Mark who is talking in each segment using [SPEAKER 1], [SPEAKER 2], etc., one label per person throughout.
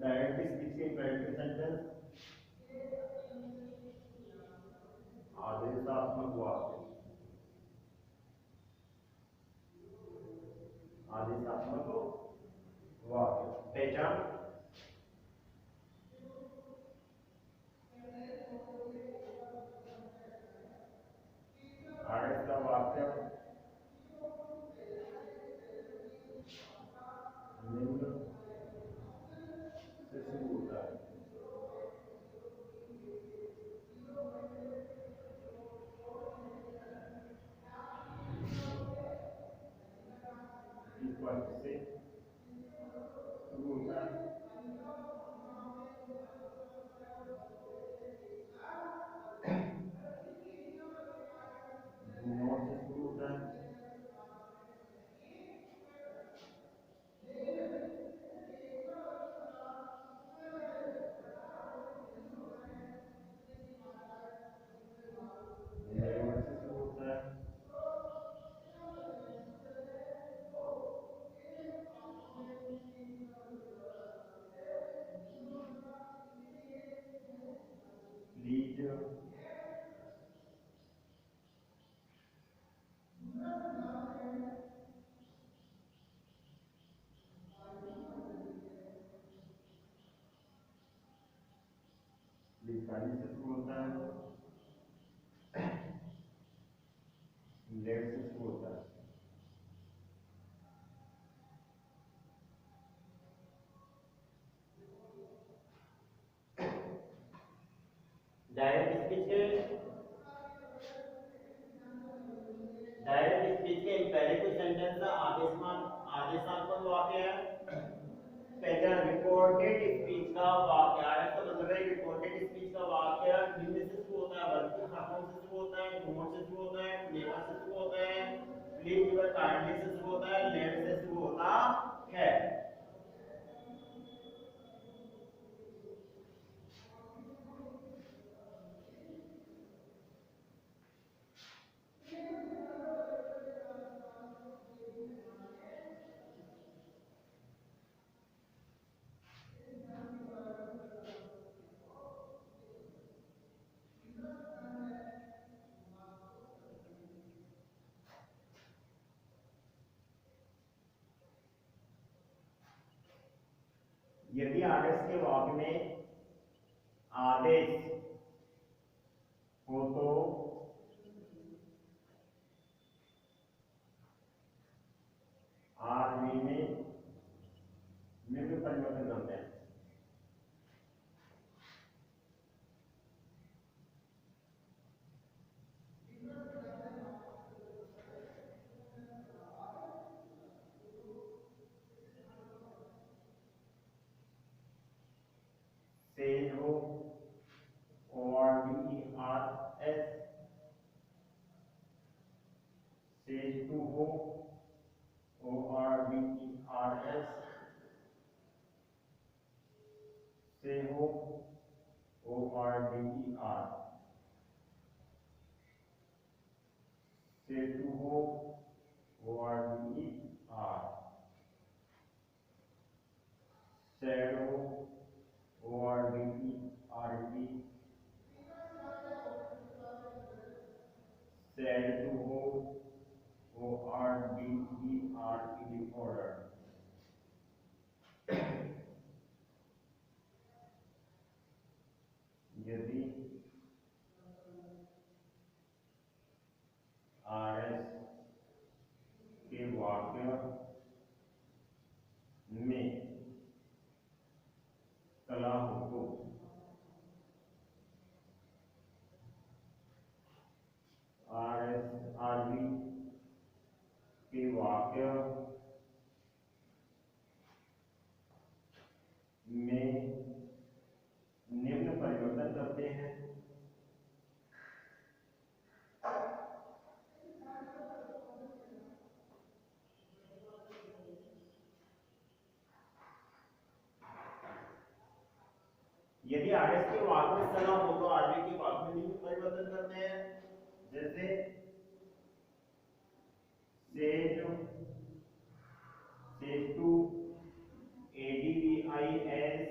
[SPEAKER 1] Direct speech के imperative sentence आदेशात्मक वाक्य, आदेशात्मक वाक्य पहचान आदेश का वाक्य निम्न से शुरू होता है। इस वाक्य से शुरू होता है। नोट से शुरू होता है। नेवर से शुरू होता है। प्लीज लिखाने से शुरू होता है। लेट से शुरू होता है। डायरेक्ट स्पीच के इम्पेरेटिव सेंटेंस आदेशात्मक वाक्य है। पहचान रिपोर्टेड स्पीच का वाक्य आदेश का मतलब है रिपोर्टेड स्पीच का वाक्य निम्न से शुरू होता है, वर्ब के हाथों से शुरू होता है, नोट से शुरू होता है, नेवर से शुरू होता है, प्लीज यूर काइंडली से शुरू होता है, लेट से शुरू होता है। यदि आदेश के वाक्य में आदेश हो तो आदमी में निम्न परिवर्तन करते हैं। सेज हो ORDERS, सेज टू हो ORDERS, से हो ORDER, से टू हो ORDER, सैड हो ORDERT, सैड टू हो ORDERED, order। यदि आरएस के वाक्य में कला हो तो आरबी के वाक्य में निम्न परिवर्तन करते हैं। यदि आरएस के वाक्य में कला हो तो आरबी के वाक्य में निम्न परिवर्तन करते हैं। जैसे says to ADVIS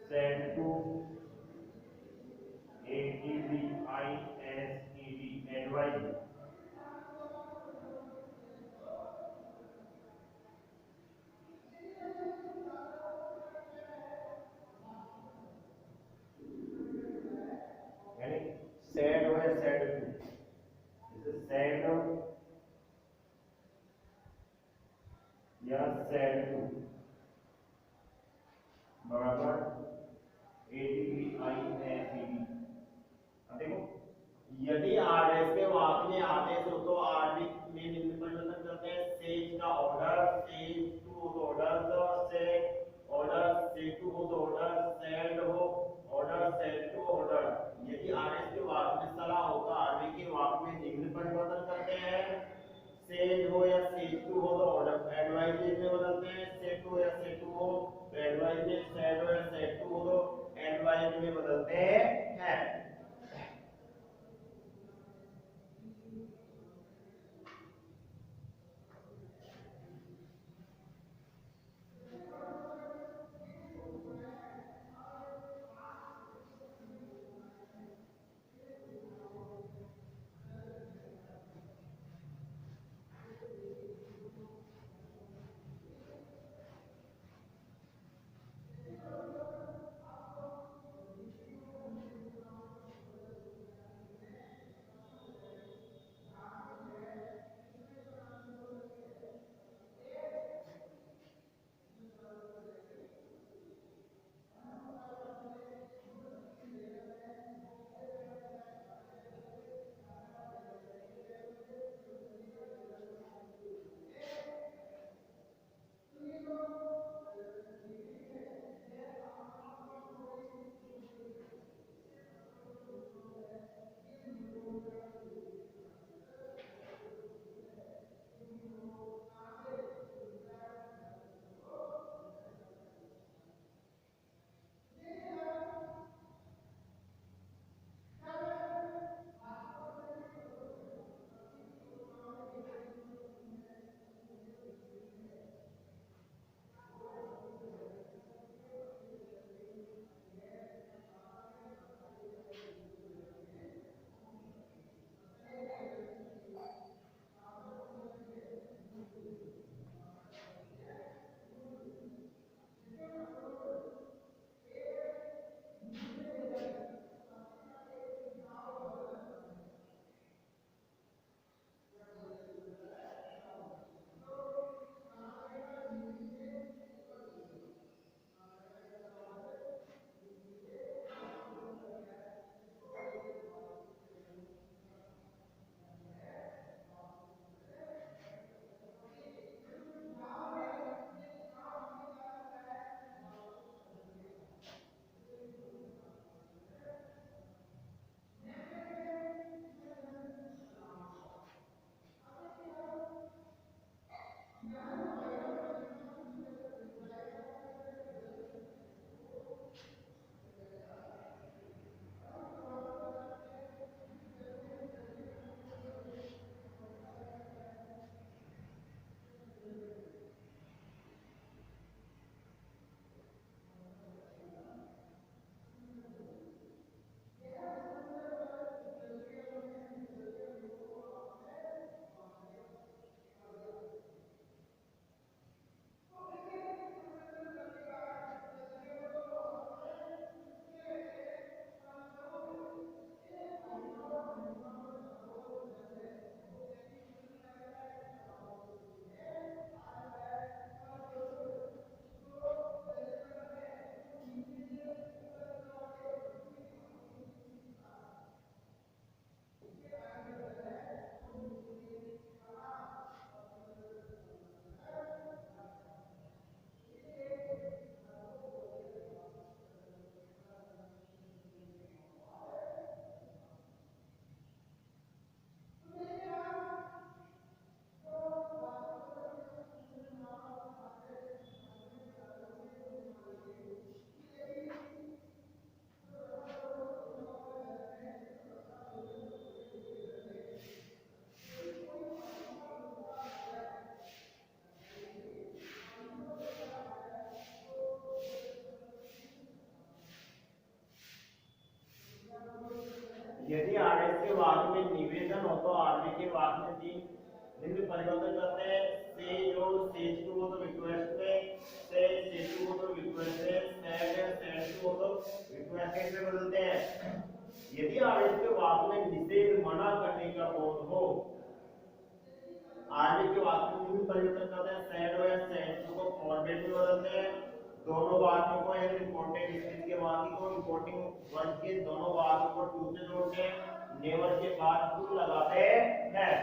[SPEAKER 1] said to ADVISED advise यानी सेड हो या सेड टू, जैसे सेड या सेड टू बराबर ADVISED। अब देखो यदि आरएस के वाक्य में आदेश हो तो आरबी में निम्न परिवर्तन करते हैं। सेज का ऑर्डर, सेज टू हो तो order, says order, says to हो तो ऑर्डर, सेड हो ऑर्डर, सेड टू ऑर्डर। यदि आरएस के वाक्य में सलाह हो तो आरबी के वाक्य में निम्न परिवर्तन करते हैं। सेज हो या सेज टू हो तो ऑर्डर एडवाइज में बदलते हैं। सेज टू या सेज टू हो तो एडवाइज में, सेड हो या सेज टू हो तो एडवाइज में बदलते हैं। यदि आरएस के वाक्य में निवेदन हो तो आरबी के वाक्य में तीन निम्न परिवर्तन करते हैं। से जो सेज टू हो तो रिक्वेस्ट में, से सेज टू हो तो रिक्वेस्ट में, सेड टू हो तो रिक्वेस्टेड में बदलते हैं। यदि आरएस के वाक्य में निषेध मना करने का बोध हो, आरबी के वाक्य में निम्न परिवर्तन करते हैं। सेड हो या सेड टू को फॉरवर्ड में बदलते हैं। दोनों वाक्यों को यानी रिपोर्टेड स्पीच के वाक्य को रिपोर्टिंग वन के दोनों वाक्यों को टू से जोड़ते हैं। नेवर के बाद टू लगाते हैं।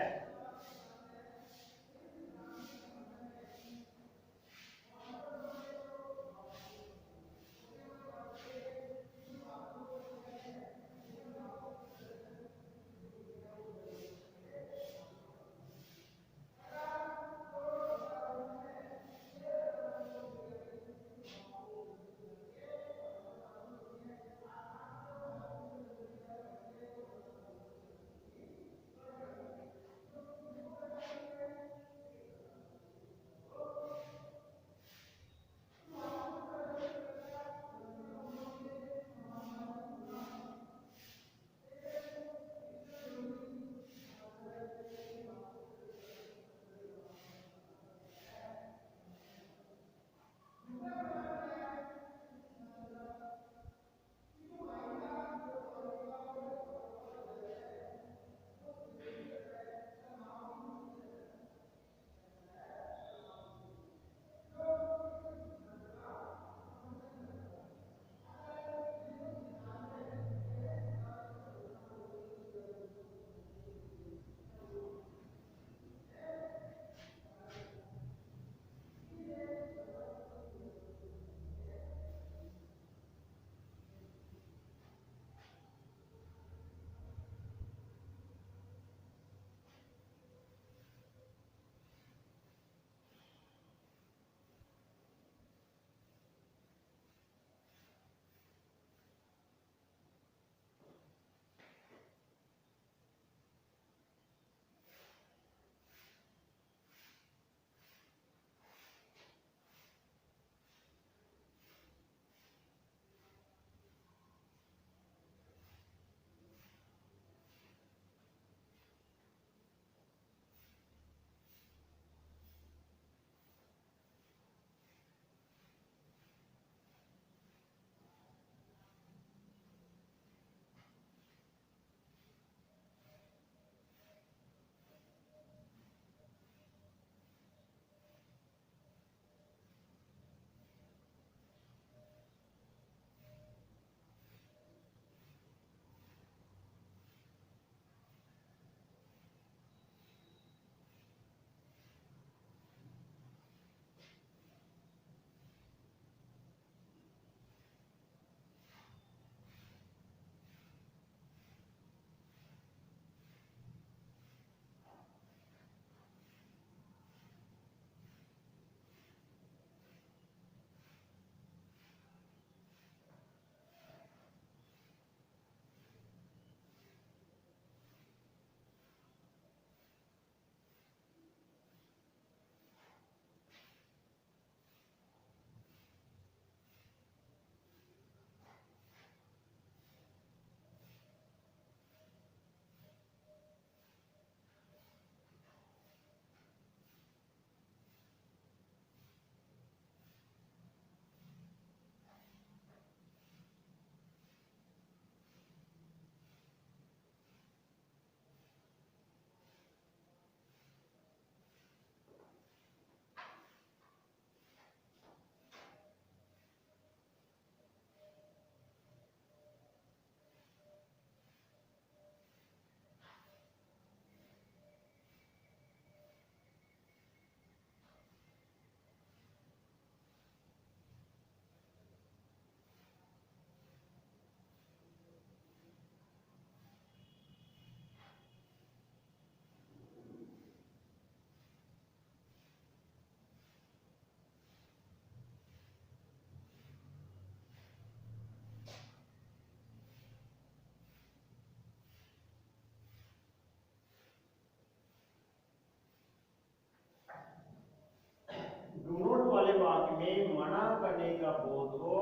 [SPEAKER 1] डू नॉट वाले वाक्य में मना करने का बोध हो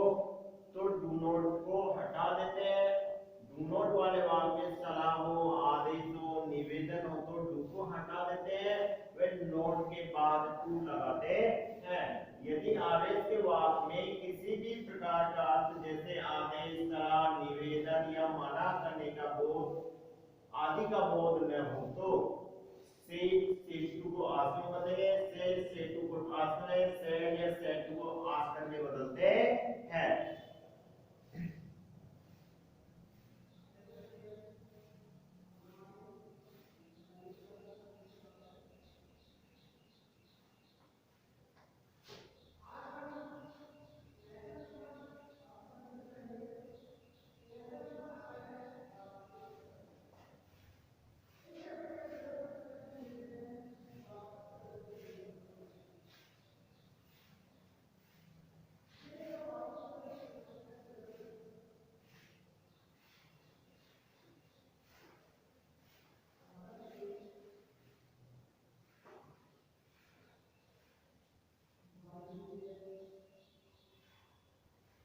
[SPEAKER 1] तो डू नॉट को हटा देते हैं। डू डू नॉट वाले वाक्य में सलाह हो, आदेश हो, निवेदन हो तो डू को हटा देते हैं, वे नोट के बाद टू लगाते हैं। यदि आदेश के वाक्य में किसी भी प्रकार का अर्थ जैसे आदेश, सलाह, निवेदन या मना करने का बोध आदि का बोध न हो तो से टू को आस में बदलेंगे, से टू को आस में, से या से टू को आस करके बदलते हैं।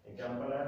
[SPEAKER 1] एग्जांपल है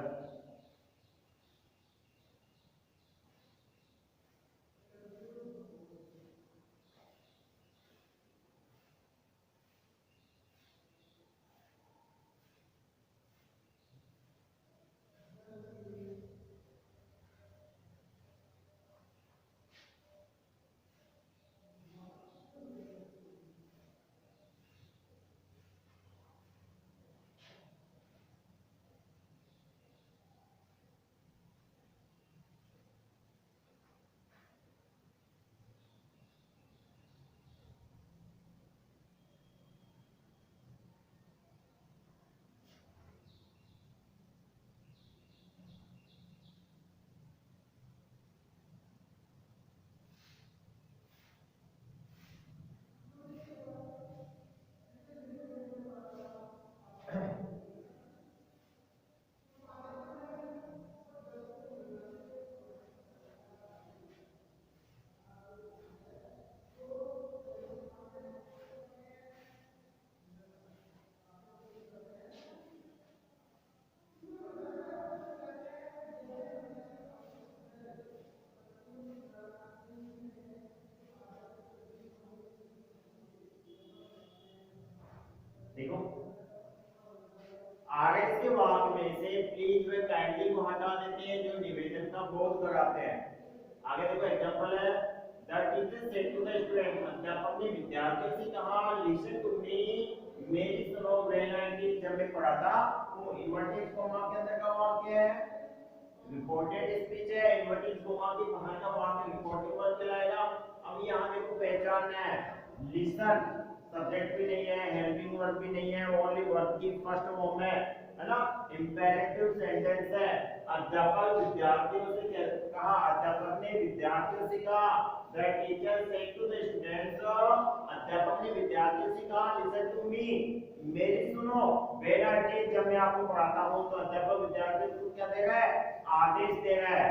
[SPEAKER 1] देखो आरएस के वाक्य में से प्लीज व काइंडली को हटा देते हैं जो निवेदन का बोध कराते हैं। आगे देखो एग्जांपल है the teacher said to the student, अध्यापक ने विद्यार्थियों से कहा लिसन टू मी, मेरी सुनो व्हेन आई टीच, जब मैं पढ़ाता हूं। इन्वर्टेड कोमा के अंदर का वाक्य है, रिपोर्टेड स्पीच है, इन्वर्टेड कोमा के बाहर का वाक्य रिपोर्टिंग वर्ब कहलाएगा। अब यहां देखो पहचानना है, लिसन सब्जेक्ट भी नहीं है, हेल्पिंग वर्ब भी नहीं है, ओनली वर्ब की फर्स्ट फॉर्म है ना। इंपेरेटिव सेंटेंस है, अध्यापक विद्यार्थियों से कहा, अध्यापक ने विद्यार्थियों से कहा, the teacher said to the students, अध्यापक ने विद्यार्थियों से कहा लिसन टू मी, मेरी सुनो, व्हेन आई टीच, जब मैं आपको पढ़ाता हूं। तो अध्यापक विद्यार्थियों को क्या दे रहा है, आदेश दे रहा है।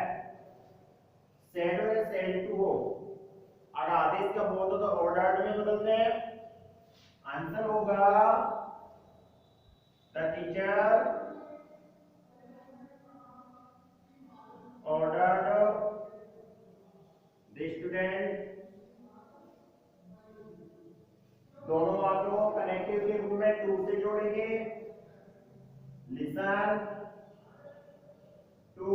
[SPEAKER 1] सेड हो या सेड टू हो, अगर आदेश का बोल दो तो ऑर्डर्ड में बदलते हैं। आंसर होगा the teacher ordered the student. दोनों बातों को कनेक्टिव के रूप में टू से जोड़ेंगे। लिसन टू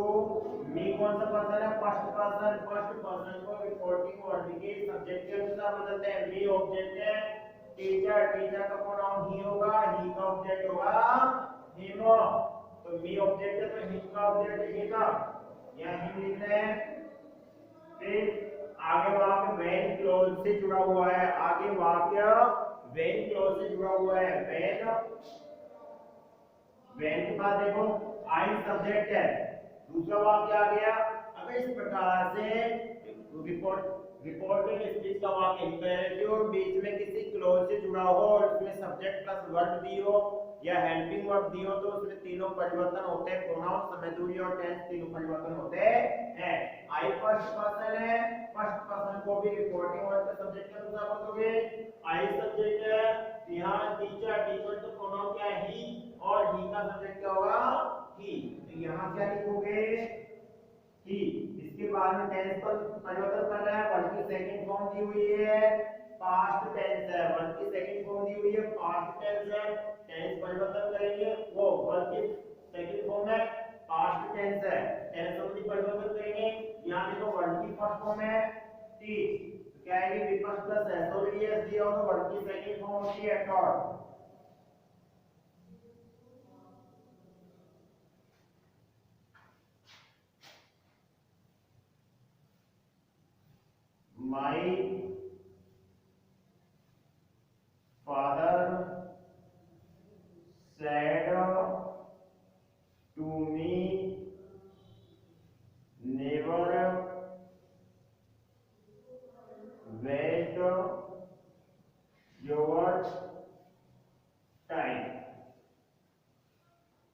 [SPEAKER 1] मी कौन सा पर्सन है, फर्स्ट पर्सन, फर्स्ट पर्सन को रिपोर्टिंग वर्ब के सब्जेक्ट के अनुसार बदलते हैं। मी ऑब्जेक्ट है, टीचर, टीचर का प्रोनाउन ही होगा, ही का ऑब्जेक्ट होगा हिम। तो मी ऑब्जेक्ट है तो हिम का ऑब्जेक्ट हिम, यहां हिम लिख रहे हैं। फिर आगे वाक्य व्हेन क्लॉज से जुड़ा हुआ है, आगे वाक्य व्हेन क्लॉज से जुड़ा हुआ है। व्हेन के बाद देखो आई सब्जेक्ट है, दूसरा वाक्य आ गया। अगर इस प्रकार से रिपोर्टेड स्पीच का वाक्य इंपेरेटिव बीच में किसी क्लॉज से जुड़ा हो और उसमें सब्जेक्ट प्लस वर्ब दी हो या हेल्पिंग वर्ब दी हो तो उसमें तीनों परिवर्तन होते हैं, प्रोनाउन, समय और टेंस तीनों परिवर्तन होते हैं। आई फर्स्ट पर्सन है, फर्स्ट पर्सन को भी रिपोर्टिंग वर्ब के सब्जेक्ट के अनुसार बदलोगे। आई सब्जेक्ट है, यहां टीचर, टीचर तो प्रोनाउन क्या है ही, और ही का सब्जेक्ट क्या होगा ही। तो यहां क्या लिखोगे ही। इसके उसके बाद में टेंस पर परिवर्तन करना है। वर्ब की सेकंड फॉर्म दी हुई है पास्ट टेंस है, वर्ब की सेकंड फॉर्म दी हुई है पास्ट टेंस है। टेंस परिवर्तन करेंगे, वो वर्ब की सेकंड फॉर्म है पास्ट टेंस है, टेंस संबंधी परिवर्तन करेंगे। यहाँ देखो वर्ब की फर्स्ट फॉर्म है टीच, तो क्या आएगी विपर्स प्लस एस और एस दिया हो तो वर्ब की सेकंड फॉर्म होती है taught. My father said to me, never waste your time.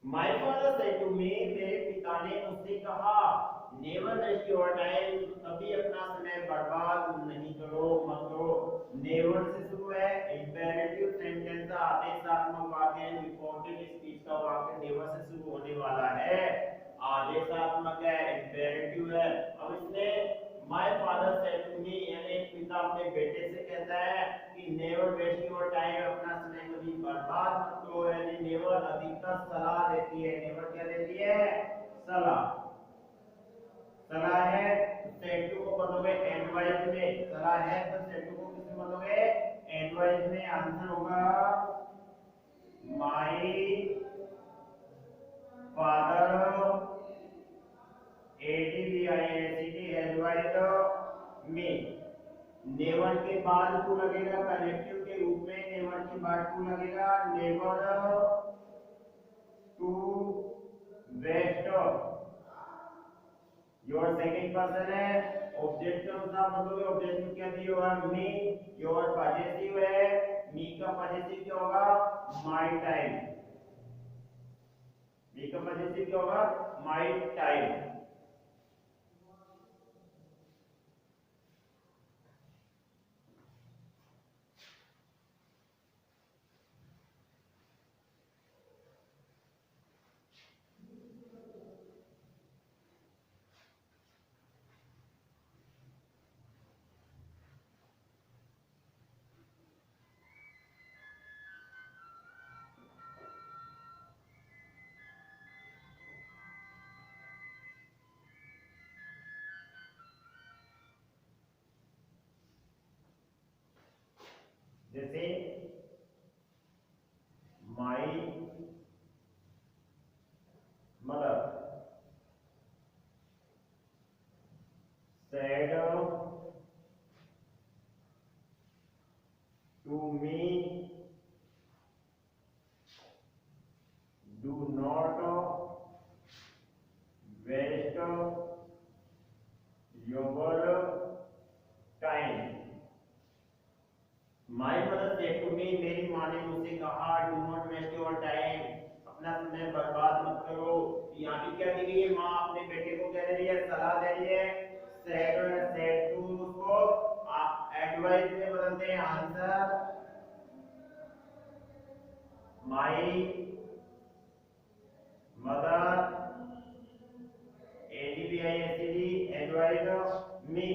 [SPEAKER 1] My father said to me, मेरे पिता ने मुझसे कहा, never waste your time, कभी अपना समय बर्बाद नहीं करो, मत करो। never से शुरू है, imperative sentence आदेशात्मक वाक्य है, important speech का वाक्य never से शुरू होने वाला है, आदेशात्मक है, imperative है। अब इसने my father said to me, यानी पिता अपने बेटे से कहता है कि never waste your time, अपना समय कभी बर्बाद मत करो, यानी never अधिकतर सलाह देती है। never क्या देती है? सलाह। सलाह है तो सेट टू को बदलोगे एडवाइस में, सलाह है तो सेट टू को किसमें बदलोगे? एडवाइस में। आंसर होगा my father advised me। Never के बाद टू लगेगा कनेक्टिव के रूप में, नेवर के बाद टू लगेगा, never to waste your second person है, ऑब्जेक्ट के अनुसार मतलब ऑब्जेक्ट में क्या दिया हुआ है? मी। योर पॉजेसिव है, मी का पॉजेसिव क्या होगा? My time. मी का पॉजेसिव क्या होगा? My time. जैसे my mother said to me, do not waste your time। My mother said to me, मेरी माँ ने मुझसे कहा, do not waste your time, अपना समय बर्बाद मत करो। यहाँ पे क्या दी गई है? माँ अपने बेटे को कह रही है, सलाह दे रही है। said to उसको एडवाइस में बदलते हैं। Answer my mother advised me,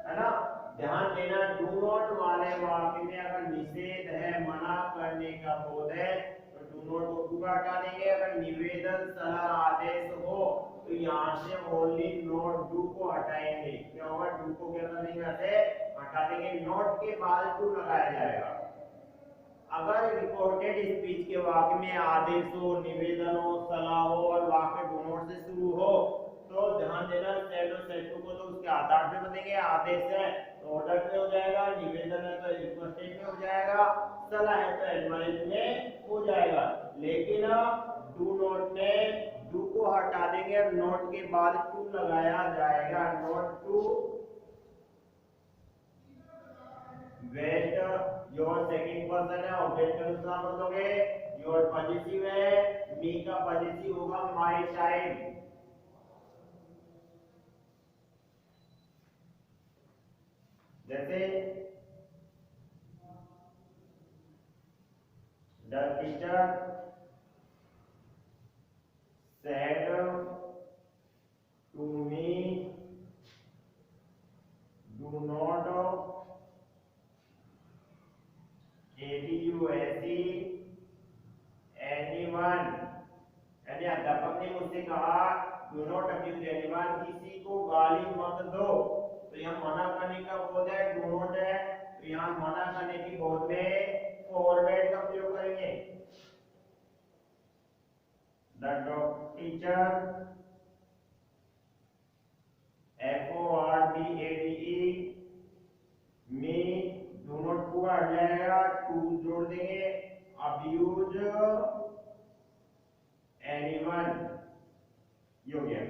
[SPEAKER 1] है ना? ध्यान देना, डू नॉट वाले वाक्य में अगर निषेध है, मना करने का बोध है, तो डू नॉट को पूरा हटा देंगे। अगर निवेदन सलाह आदेश हो तो यहाँ से ओनली नॉट डू को हटाएंगे। क्या होगा? डू को क्या कर देंगे? ऐसे हटा देंगे, नॉट के बाद टू लगाया जाएगा। अगर रिपोर्टेड स्पीच के वाक्य में आदेश हो, निवेदन हो, सलाह हो और वाक्य डू नॉट से शुरू हो तो ध्यान देना, सेड और सेड टू को तो उसके आधार पे बनेंगे। आदेश है तो ऑर्डर पे हो जाएगा, निवेदन है तो रिक्वेस्टेड में हो जाएगा, सलाह है तो एडवाइस में हो जाएगा। लेकिन डू नॉट में डू को हटा देंगे, नॉट के बाद टू लगाया जाएगा। Not to waste your second person है, ऑब्जेक्ट के अनुसार बदलोगे। योर पॉजिटिव है, मी का पॉजिटिव होगा माय टाइम। जैसे the teacher said to me से कहा डू नॉट अब्यूज एनीवन, किसी को गाली मत दो, तो यहाँ मना करने का बोध है डू नॉट है, तो यहाँ मना करने की बोध में फॉरवर्ड का प्रयोग करेंगे। द टीचर FORBADE में डू नॉट पूरा हट जाएगा, टू जोड़ देंगे, अब्यूज एनीवन, ये हो गया।